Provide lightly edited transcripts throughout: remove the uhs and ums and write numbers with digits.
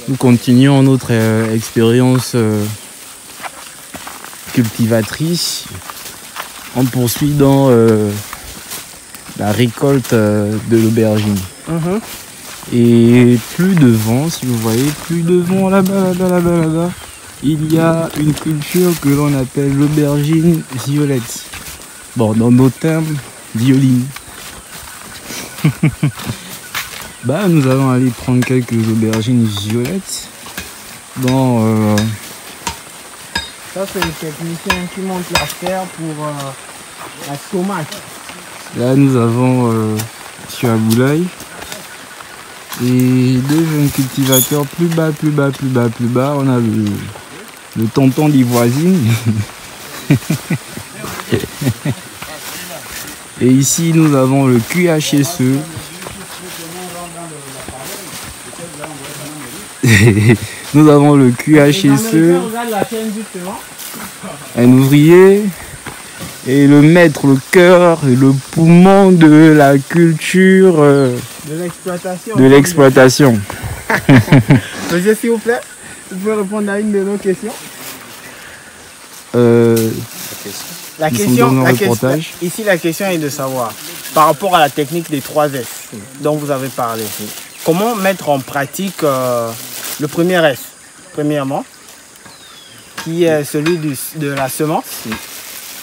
Nous continuons notre expérience cultivatrice. On poursuit dans la récolte de l'aubergine. Et plus devant, si vous voyez, plus devant, là-bas, il y a une culture que l'on appelle l'aubergine violette. Bon, dans nos termes, violine. Nous allons aller prendre quelques aubergines violettes dans... Ça, c'est le technicien qui monte la terre pour la tomate. Là, nous avons M. Aboulaye et deux jeunes cultivateurs plus bas. On a le tonton des voisines. Et ici, nous avons le QHSE. Nous avons le QHSE, un ouvrier et le maître, le cœur et le poumon de la culture de l'exploitation. Monsieur, s'il vous plaît, vous pouvez répondre à une de nos questions. Ici, la question est de savoir, par rapport à la technique des 3 S dont vous avez parlé, comment mettre en pratique le premier S, premièrement, qui est celui de la semence.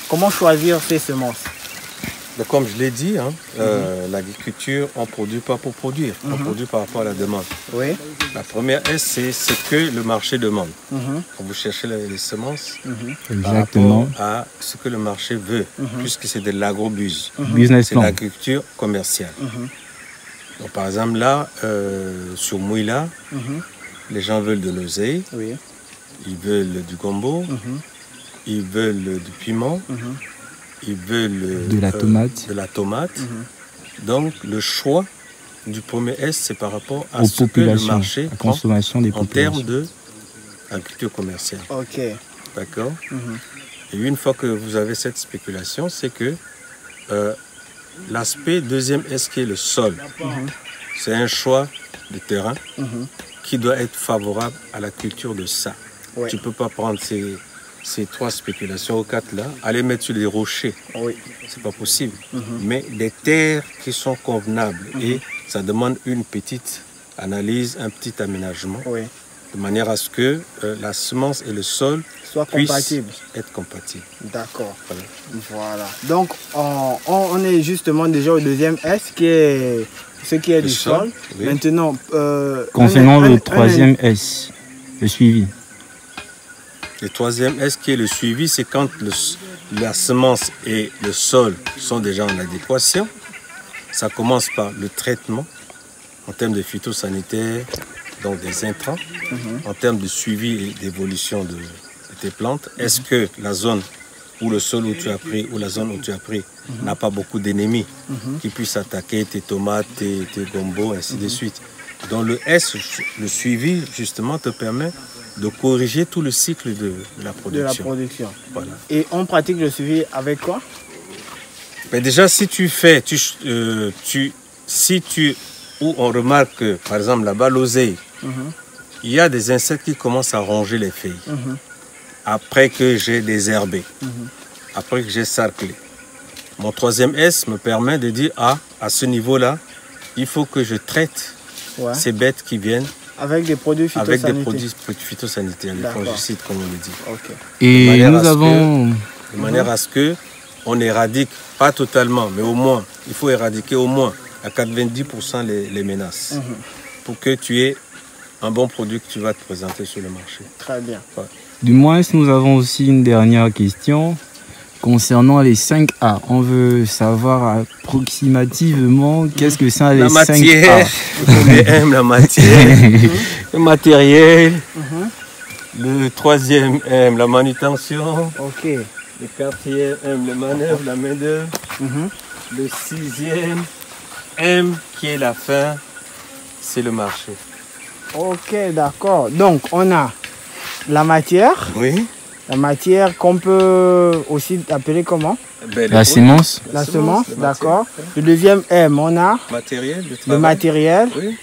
Comment choisir ces semences? Comme je l'ai dit, l'agriculture, on ne produit pas pour produire, on produit par rapport à la demande. Oui. La première S, c'est ce que le marché demande. Quand vous cherchez les semences, par rapport à ce que le marché veut, puisque c'est de l'agro-business, c'est l'agriculture commerciale. Donc, par exemple, là, sur Mouila, les gens veulent de l'oseille, ils veulent du gombo, ils veulent du piment, ils veulent de la tomate. Donc, le choix du premier S, c'est par rapport à ce que le marché prend en termes d'agriculture commerciale. Ok. D'accord. Et une fois que vous avez cette spéculation, c'est que l'aspect deuxième S qui est le sol, c'est un choix de terrain qui doit être favorable à la culture de ça. Ouais. Tu ne peux pas prendre ces 3 spéculations ou 4 là, aller mettre sur des rochers. C'est pas possible. Mais des terres qui sont convenables et ça demande une petite analyse, un petit aménagement, de manière à ce que la semence et le sol puissent être compatibles. D'accord. Voilà. Donc, on est justement déjà au deuxième S, qui est ce qui est du sol. Maintenant, concernant le troisième S, le suivi. Le troisième S qui est le suivi, c'est quand la semence et le sol sont déjà en adéquation. Ça commence par le traitement en termes de phytosanitaire, donc des intrants, en termes de suivi et d'évolution de tes plantes. Est-ce que la zone ou le sol où tu as pris ou la zone où tu as pris n'a pas beaucoup d'ennemis qui puissent attaquer tes tomates, tes gombos, ainsi de suite. Donc le S, le suivi, justement, te permet de corriger tout le cycle de la production. Voilà. Et on pratique le suivi avec quoi? Mais déjà, si tu fais, où on remarque que, par exemple, là-bas, l'oseille, il y a des insectes qui commencent à ronger les feuilles. Après que j'ai désherbé, après que j'ai sarclé. Mon troisième S me permet de dire, à ce niveau-là, il faut que je traite ces bêtes qui viennent avec des produits phytosanitaires. Avec des produits phytosanitaires, les fongicides, comme on le dit. Et nous avons... De manière à ce que on éradique, pas totalement, mais au moins, il faut éradiquer au moins à 90% les menaces pour que tu aies un bon produit que tu vas te présenter sur le marché. Très bien. Du moins, nous avons aussi une dernière question concernant les 5A. On veut savoir approximativement qu'est-ce que c'est les 5A. Le M, la matière, le matériel. Le troisième M, la manutention. Le quatrième M, le manœuvre, la main-d'œuvre. Le sixième M, qui est la fin, c'est le marché. Ok, d'accord. Donc, on a la matière. Oui. La matière qu'on peut aussi appeler comment? La semence. La semence, d'accord. Le deuxième M, on a matériel, le matériel. Oui.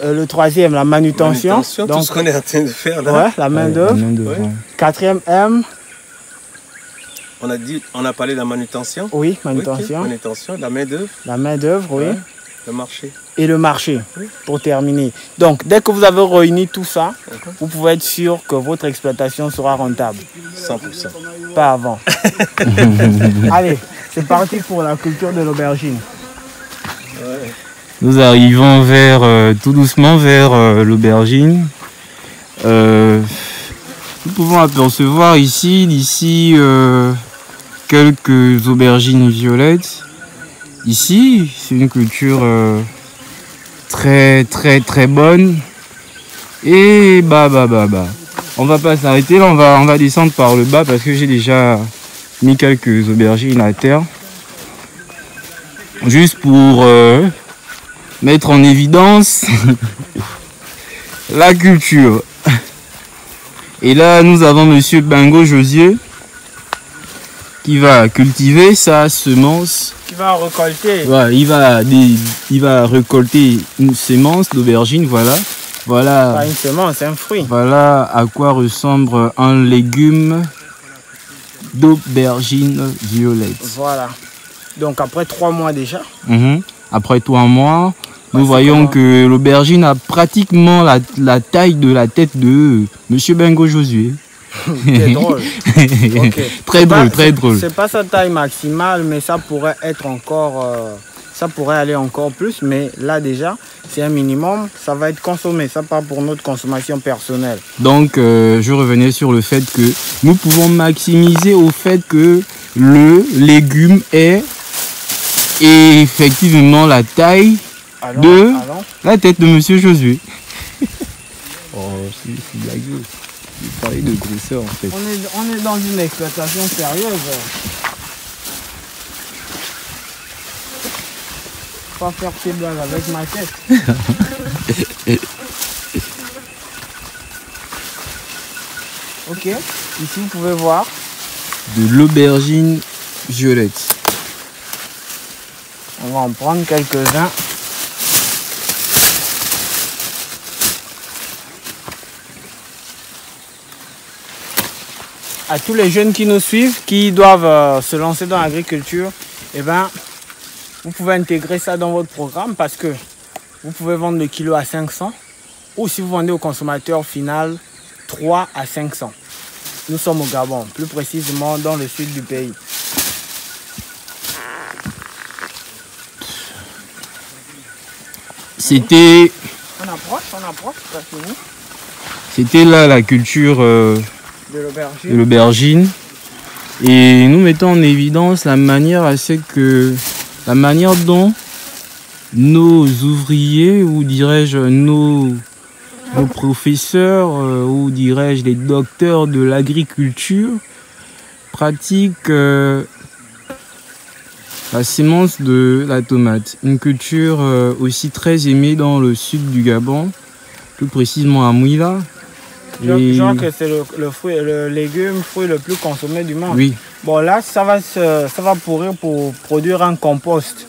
Le troisième, la manutention. Tout ce qu'on est en train de faire là. Ouais, la main-d'œuvre. Ouais. Quatrième M. On a parlé de la manutention. Oui, manutention. Oui, manutention, la main-d'œuvre. La main-d'œuvre, oui. Ouais. Le marché. Et le marché, Oui. pour terminer. Donc, dès que vous avez réuni tout ça, vous pouvez être sûr que votre exploitation sera rentable. 100%. Pas avant. Allez, c'est parti pour la culture de l'aubergine. Ouais. Nous arrivons vers, tout doucement vers l'aubergine. Nous pouvons apercevoir d'ici quelques aubergines violettes. Ici, c'est une culture très bonne. Et on va pas s'arrêter là, on va descendre par le bas parce que j'ai déjà mis quelques aubergines à terre. Juste pour mettre en évidence la culture. Et là, nous avons Monsieur Bengo Josué qui va cultiver sa semence. Qui va récolter. Ouais, il va récolter une semence d'aubergine, voilà. Pas une semence, un fruit. Voilà à quoi ressemble un légume d'aubergine violette. Voilà. Donc après 3 mois déjà. Après 3 mois, nous voyons que l'aubergine a pratiquement la taille de la tête de Monsieur Bengo Josué. C'est drôle. Okay. Très drôle. C'est pas sa taille maximale, mais ça pourrait être encore... ça pourrait aller encore plus, mais là déjà, c'est un minimum, ça va être consommé, ça part pour notre consommation personnelle. Donc, je revenais sur le fait que nous pouvons maximiser au fait que le légume est effectivement la taille de la tête de Monsieur Josué. Oh, c'est blagueux. Je parlais de grosseur en fait. On est dans une exploitation sérieuse. Pas faire ces blagues avec ma tête. Ok, ici vous pouvez voir. De l'aubergine violette. On va en prendre quelques-uns. À tous les jeunes qui nous suivent, qui doivent se lancer dans l'agriculture, eh ben, vous pouvez intégrer ça dans votre programme parce que vous pouvez vendre le kilo à 500 ou si vous vendez au consommateur final 3 à 500. Nous sommes au Gabon, plus précisément dans le sud du pays. C'était... On approche, ça finit. C'était là la culture de l'aubergine. Et nous mettons en évidence la manière dont nos ouvriers, ou dirais-je nos professeurs, ou dirais-je les docteurs de l'agriculture pratiquent la semence de la tomate. Une culture aussi très aimée dans le sud du Gabon, plus précisément à Mouila. Je crois que c'est le légume, fruit le plus consommé du monde. Oui. Bon là, ça va pourrir pour produire un compost.